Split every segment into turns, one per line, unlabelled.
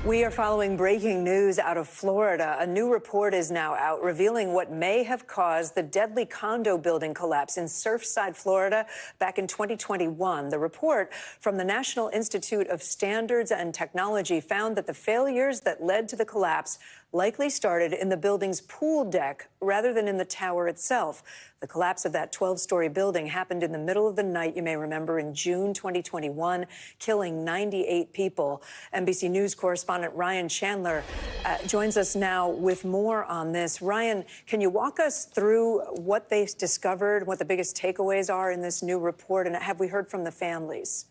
We are following breaking news out of Florida. A new report is now out revealing what may have caused the deadly condo building collapse in Surfside, Florida, back in 2021. The report from the National Institute of Standards and Technology found that the failures that led to the collapse likely started in the building's pool deck rather than in the tower itself. The collapse of that 12-story building happened in the middle of the night, you may remember, in June 2021, killing 98 people. NBC News correspondent Ryan Chandler joins us now with more on this. Ryan, can you walk us through what they discovered, what the biggest takeaways are in this new report, and have we heard from the families?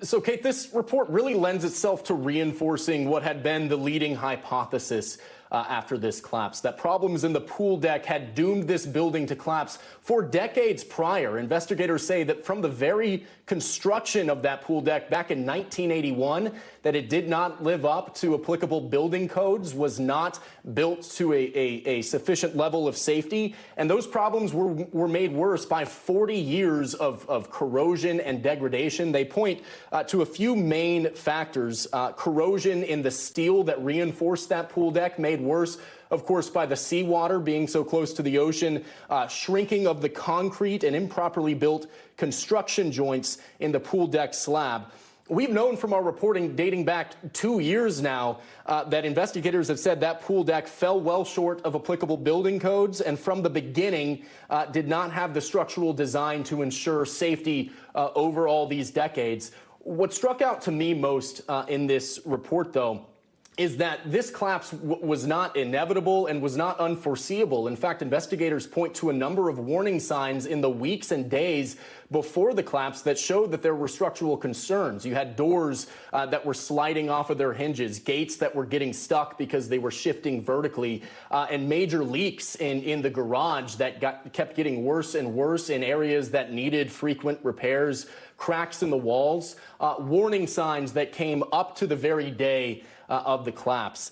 So, Kate, this report really lends itself to reinforcing what had been the leading hypothesis after this collapse, that problems in the pool deck had doomed this building to collapse for decades prior. Investigators say that from the very construction of that pool deck back in 1981, that it did not live up to applicable building codes, was not built to a sufficient level of safety. And those problems were made worse by 40 years of corrosion and degradation. They point to a few main factors. Corrosion in the steel that reinforced that pool deck, made worse, of course, by the seawater being so close to the ocean, shrinking of the concrete and improperly built construction joints in the pool deck slab. We've known from our reporting dating back 2 years now that investigators have said that pool deck fell well short of applicable building codes and from the beginning did not have the structural design to ensure safety over all these decades. What struck out to me most in this report, though, is that this collapse was not inevitable and was not unforeseeable. In fact, investigators point to a number of warning signs in the weeks and days before the collapse that showed that there were structural concerns. You had doors that were sliding off of their hinges, gates that were getting stuck because they were shifting vertically, and major leaks in the garage that kept getting worse and worse in areas that needed frequent repairs, cracks in the walls, warning signs that came up to the very day of the collapse.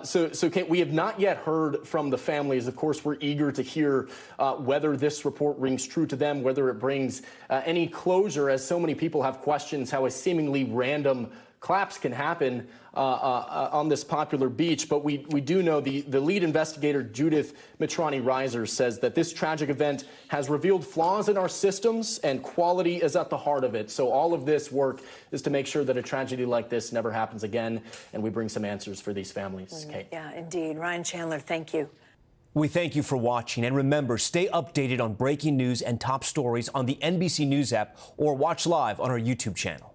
So Kate, we have not yet heard from the families. Of course, we're eager to hear whether this report rings true to them, whether it brings any closure, as so many people have questions how a seemingly random collapse can happen on this popular beach. But we do know the lead investigator, Judith Mitrani-Reiser, says that this tragic event has revealed flaws in our systems and quality is at the heart of it. So all of this work is to make sure that a tragedy like this never happens again, and we bring some answers for these families. Kate.
Yeah, indeed. Ryan Chandler, thank you.
We thank you for watching, and remember, stay updated on breaking news and top stories on the NBC News app or watch live on our YouTube channel.